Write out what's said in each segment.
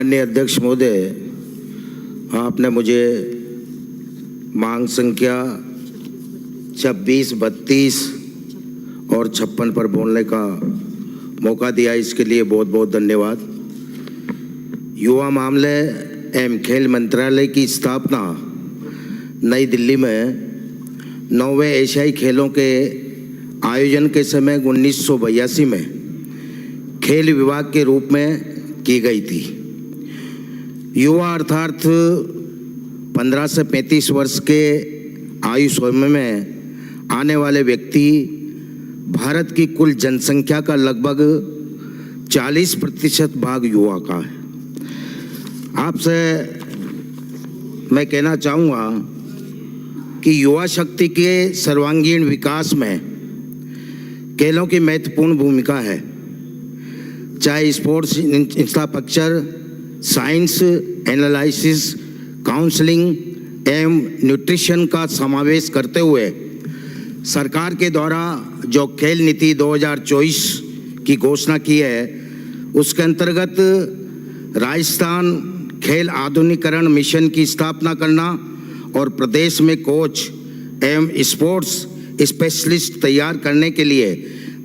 माननीय अध्यक्ष महोदय, आपने मुझे मांग संख्या 26, 32 और 56 पर बोलने का मौका दिया, इसके लिए बहुत बहुत धन्यवाद। युवा मामले एवं खेल मंत्रालय की स्थापना नई दिल्ली में 9वें एशियाई खेलों के आयोजन के समय 1982 में खेल विभाग के रूप में की गई थी। युवा अर्थात 15 से 35 वर्ष के आयु समूह में आने वाले व्यक्ति भारत की कुल जनसंख्या का लगभग 40% भाग युवा का है। आपसे मैं कहना चाहूँगा कि युवा शक्ति के सर्वांगीण विकास में खेलों की महत्वपूर्ण भूमिका है। चाहे sports infrastructure, science, analysis, counselling एवं न्यूट्रिशन का समावेश करते हुए सरकार के द्वारा जो खेल नीति 2024 की घोषणा की है, उसके अंतर्गत राजस्थान खेल आधुनिकीकरण मिशन की स्थापना करना और प्रदेश में कोच एवं स्पोर्ट्स स्पेशलिस्ट तैयार करने के लिए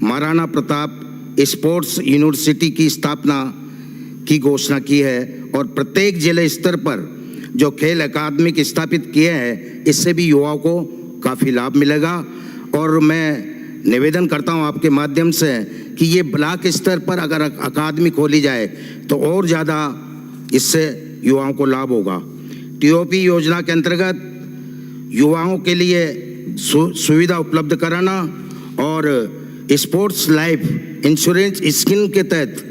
महाराणा प्रताप स्पोर्ट्स यूनिवर्सिटी की स्थापना की घोषणा की है और प्रत्येक जिले स्तर पर जो खेल अकादमी स्थापित किए हैं, इससे भी युवाओं को काफ़ी लाभ मिलेगा। और मैं निवेदन करता हूं आपके माध्यम से कि ये ब्लॉक स्तर पर अगर अकादमी खोली जाए तो और ज़्यादा इससे युवाओं को लाभ होगा। टीओपी योजना के अंतर्गत युवाओं के लिए सुविधा उपलब्ध कराना और स्पोर्ट्स लाइफ इंश्योरेंस स्कीम के तहत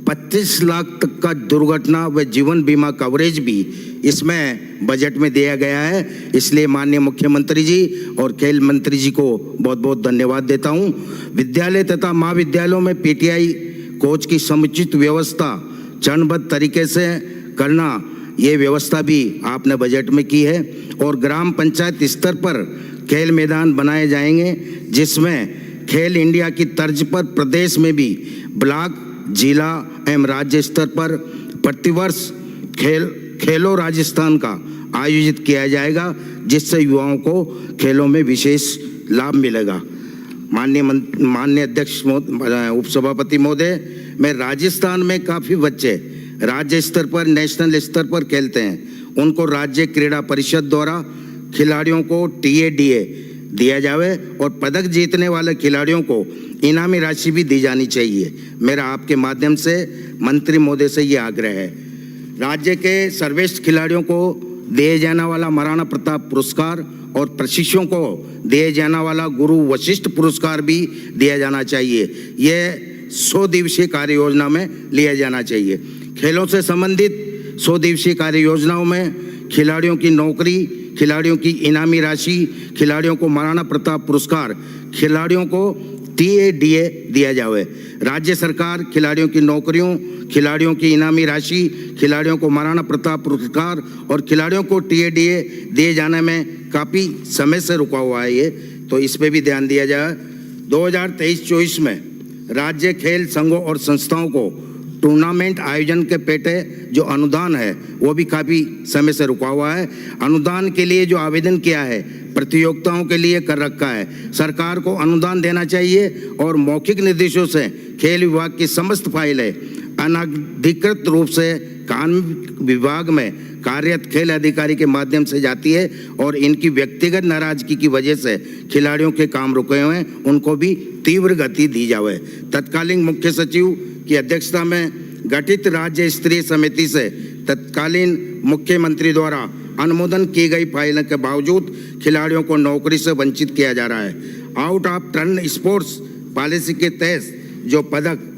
25 लाख तक का दुर्घटना व जीवन बीमा कवरेज भी इसमें बजट में दिया गया है। इसलिए माननीय मुख्यमंत्री जी और खेल मंत्री जी को बहुत बहुत धन्यवाद देता हूं। विद्यालय तथा महाविद्यालयों में पीटीआई कोच की समुचित व्यवस्था चरणबद्ध तरीके से करना, ये व्यवस्था भी आपने बजट में की है। और ग्राम पंचायत स्तर पर खेल मैदान बनाए जाएंगे, जिसमें खेल इंडिया की तर्ज पर प्रदेश में भी ब्लॉक, जिला एवं राज्य स्तर पर प्रतिवर्ष खेलो राजस्थान का आयोजित किया जाएगा, जिससे युवाओं को खेलों में विशेष लाभ मिलेगा। माननीय अध्यक्ष उपसभापति महोदय, मैं राजस्थान में काफ़ी बच्चे राज्य स्तर पर, नेशनल स्तर पर खेलते हैं। उनको राज्य क्रीड़ा परिषद द्वारा खिलाड़ियों को TADA दिया जावे और पदक जीतने वाले खिलाड़ियों को इनामी राशि भी दी जानी चाहिए। मेरा आपके माध्यम से मंत्री महोदय से ये आग्रह है। राज्य के सर्वश्रेष्ठ खिलाड़ियों को दिए जाने वाला महाराणा प्रताप पुरस्कार और प्रशिक्षुओं को दिए जाने वाला गुरु वशिष्ठ पुरस्कार भी दिया जाना चाहिए। ये 100 दिवसीय कार्य योजना में लिया जाना चाहिए। खेलों से संबंधित 100 दिवसीय कार्य योजनाओं में खिलाड़ियों की नौकरी, खिलाड़ियों की इनामी राशि, खिलाड़ियों को महाराणा प्रताप पुरस्कार, खिलाड़ियों को TADA दिया जावे। राज्य सरकार खिलाड़ियों की नौकरियों, खिलाड़ियों की इनामी राशि, खिलाड़ियों को महाराणा प्रताप पुरस्कार और खिलाड़ियों को TADA दिए जाने में काफ़ी समय से रुका हुआ है ये, तो इस पर भी ध्यान दिया जाए। 2023-24 में राज्य खेल संघों और संस्थाओं को टूर्नामेंट आयोजन के पेटे जो अनुदान है वो भी काफ़ी समय से रुका हुआ है। अनुदान के लिए जो आवेदन किया है प्रतियोगिताओं के लिए कर रखा है। सरकार को अनुदान देना चाहिए और मौखिक निर्देशों से खेल विभाग की समस्त फाइलें अनाधिकृत रूप से कानून विभाग में कार्यरत खेल अधिकारी के माध्यम से जाती है और इनकी व्यक्तिगत नाराजगी की वजह से खिलाड़ियों के काम रुके हुए हैं, उनको भी तीव्र गति दी जाए। तत्कालीन मुख्य सचिव की अध्यक्षता में गठित राज्य स्तरीय समिति से तत्कालीन मुख्यमंत्री द्वारा अनुमोदन की गई फाइलों के बावजूद खिलाड़ियों को नौकरी से वंचित किया जा रहा है। Out of turn sports policy के तहत जो पदक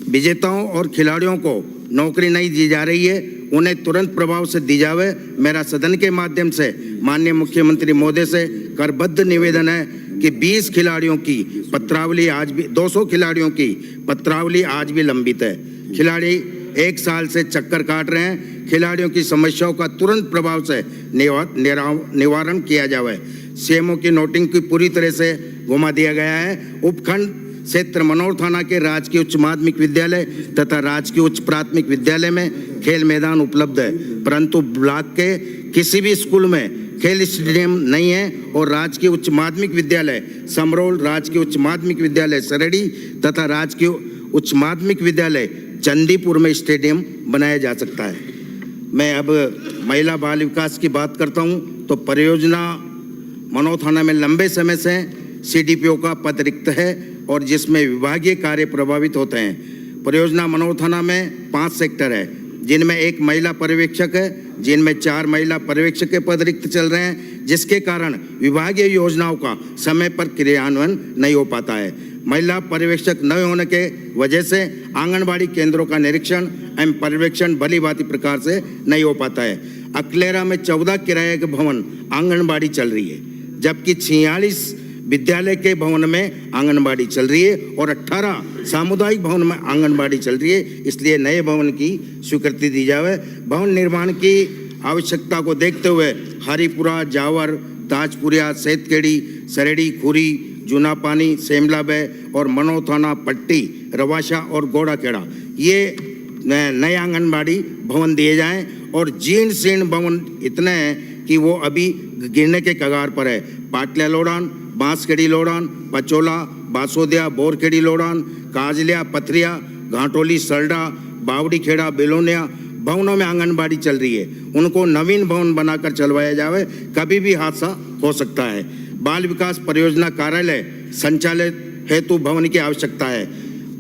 विजेताओं और खिलाड़ियों को नौकरी नहीं दी जा रही है, उन्हें तुरंत प्रभाव से दी जावे। मेरा सदन के माध्यम से माननीय मुख्यमंत्री महोदय से करबद्ध निवेदन है कि 20 खिलाड़ियों की पत्रावली आज भी 200 खिलाड़ियों की पत्रावली आज भी लंबित है। खिलाड़ी 1 साल से चक्कर काट रहे हैं। खिलाड़ियों की समस्याओं का तुरंत प्रभाव से निवारण किया जावे। सीएमओ की नोटिंग की पूरी तरह से घुमा दिया गया है। उपखंड क्षेत्र मनोर थाना के राजकीय उच्च माध्यमिक विद्यालय तथा राजकीय उच्च प्राथमिक विद्यालय में खेल मैदान उपलब्ध है, परंतु ब्लॉक के किसी भी स्कूल में खेल स्टेडियम नहीं है और राजकीय उच्च माध्यमिक विद्यालय समरोल, राजकीय उच्च माध्यमिक विद्यालय सरेडी तथा राजकीय उच्च माध्यमिक विद्यालय चंदीपुर में स्टेडियम बनाया जा सकता है। मैं अब महिला बाल विकास की बात करता हूं तो परियोजना मनोर थाना में लंबे समय से CDPO का पद रिक्त है और जिसमें विभागीय कार्य प्रभावित होते हैं। परियोजना मनोर थाना में 5 सेक्टर है, जिनमें 1 महिला पर्यवेक्षक है, जिनमें 4 महिला पर्यवेक्षक के पद रिक्त चल रहे हैं, जिसके कारण विभागीय योजनाओं का समय पर क्रियान्वयन नहीं हो पाता है। महिला पर्यवेक्षक न होने के वजह से आंगनबाड़ी केंद्रों का निरीक्षण एवं पर्यवेक्षण भली भांति प्रकार से नहीं हो पाता है। अकलेरा में 14 किराए के भवन आंगनबाड़ी चल रही है, जबकि 46 विद्यालय के भवन में आंगनबाड़ी चल रही है और 18 सामुदायिक भवन में आंगनबाड़ी चल रही है। इसलिए नए भवन की स्वीकृति दी जाए। भवन निर्माण की आवश्यकता को देखते हुए हरिपुरा, जावर, ताजपुरिया, सेतकेड़ी, सरेडी, खुरी, जूना पानी, सेमला बे और मनोर थाना, पट्टी, रवाशा और गोड़ाखेड़ा ये नए आंगनबाड़ी भवन दिए जाएं और जीर्ण शीर्ण भवन इतने हैं कि वो अभी गिरने के कगार पर है। पाटल्या लोडान, बांसखेड़ी लोडान, पचोला, बासोदिया, बोरखेड़ी लोडान, काजलिया, पथरिया, घाटोली, सरडा, बावड़ी खेड़ा, बेलोनिया भवनों में आंगनबाड़ी चल रही है। उनको नवीन भवन बनाकर चलवाया जाए, कभी भी हादसा हो सकता है। बाल विकास परियोजना कार्यालय संचालित हेतु भवन की आवश्यकता है।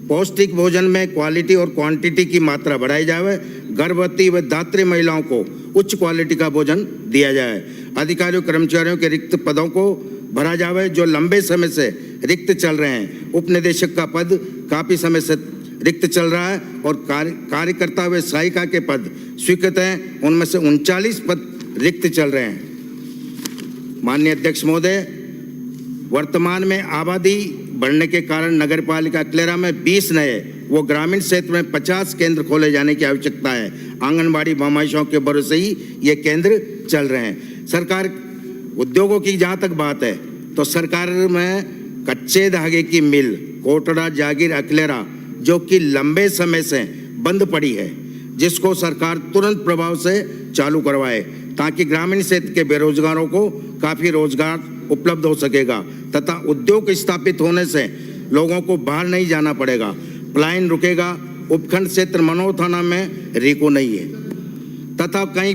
पौष्टिक भोजन में क्वालिटी और क्वांटिटी की मात्रा बढ़ाई जाए। गर्भवती व दात्री महिलाओं को उच्च क्वालिटी का भोजन दिया जाए। अधिकारियों कर्मचारियों के रिक्त पदों को भरा जाए जो लंबे समय से रिक्त चल रहे हैं। उप निदेशक का पद काफी समय से रिक्त चल रहा है और कार्यकर्ता व सहायिका के पद स्वीकृत हैं, उनमें से 39 पद रिक्त चल रहे हैं। माननीय अध्यक्ष महोदय, वर्तमान में आबादी बढ़ने के कारण नगरपालिका अकलेरा में 20 नए वो ग्रामीण क्षेत्र में 50 केंद्र खोले जाने की आवश्यकता है। आंगनबाड़ी मामाइशों के भरोसे ही ये केंद्र चल रहे हैं। सरकार उद्योगों की जहाँ तक बात है तो सरकार में कच्चे धागे की मिल कोटड़ा जागीर अकलेरा जो कि लंबे समय से बंद पड़ी है, जिसको सरकार तुरंत प्रभाव से चालू करवाए ताकि ग्रामीण क्षेत्र के बेरोजगारों को काफ़ी रोजगार उपलब्ध हो सकेगा तथा उद्योग स्थापित होने से लोगों को बाहर नहीं जाना पड़ेगा। पलायन रुकेगा। उपखंड क्षेत्र मनोर थाना में रिको नहीं है तथा कहीं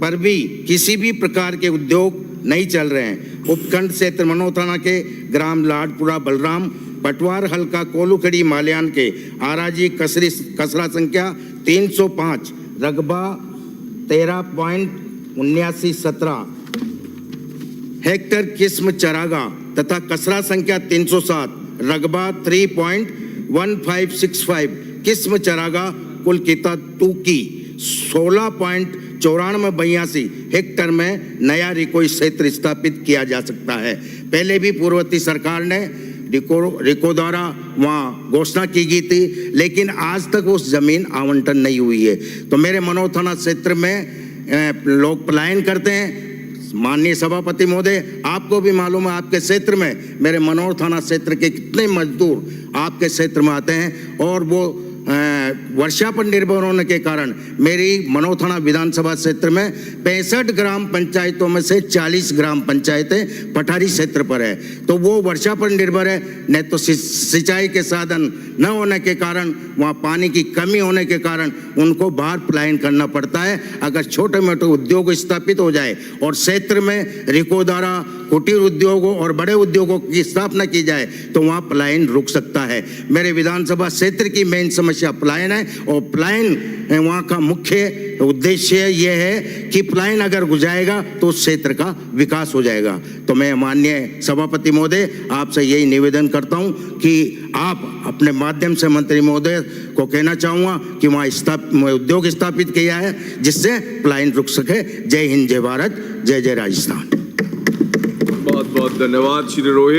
पर भी किसी भी प्रकार के उद्योग नहीं चल रहे हैं। उपखंड क्षेत्र मनोर थाना के ग्राम लाडपुरा, बलराम, पटवार, हल्का, कोलूखड़ी, माल्यान के आराजी कसरा संख्या 305, रकबा 13.7917 हेक्टर किस्म चरागा तथा कसरा संख्या 307, रकबा 3.1565 किस्म चरागा कुल किता तूकी 16.9482 हेक्टर में नया रिको क्षेत्र स्थापित किया जा सकता है। पहले भी पूर्ववर्ती सरकार ने रिको द्वारा वहाँ घोषणा की गई थी, लेकिन आज तक उस जमीन आवंटन नहीं हुई है। तो मेरे मनोर थाना क्षेत्र में लोग पलायन करते हैं। माननीय सभापति महोदय, आपको भी मालूम है आपके क्षेत्र में मेरे मनोर थाना क्षेत्र के कितने मजदूर आपके क्षेत्र में आते हैं और वो वर्षा पर निर्भर होने के कारण मेरी मनोर थाना विधानसभा क्षेत्र में 65 ग्राम पंचायतों में से 40 ग्राम पंचायतें पठारी क्षेत्र पर है। तो वो वर्षा पर निर्भर है, नहीं तो सिंचाई के साधन न होने के कारण, वहाँ पानी की कमी होने के कारण उनको बाहर पलायन करना पड़ता है। अगर छोटे मोटे उद्योग स्थापित हो जाए और क्षेत्र में रिको द्वारा कुटीर उद्योगों और बड़े उद्योगों की स्थापना की जाए तो वहाँ पलायन रुक सकता है। मेरे विधानसभा क्षेत्र की मेन समस्या पलायन है और पलायन वहाँ का मुख्य उद्देश्य ये है कि पलायन अगर गुजारेगा तो उस क्षेत्र का विकास हो जाएगा। तो मैं माननीय सभापति महोदय आपसे यही निवेदन करता हूँ कि आप अपने माध्यम से मंत्री महोदय को कहना चाहूँगा कि वहाँ उद्योग स्थापित किया है जिससे पलायन रुक सके। जय हिंद, जय भारत, जय जय राजस्थान। बहुत बहुत धन्यवाद श्री रोहित।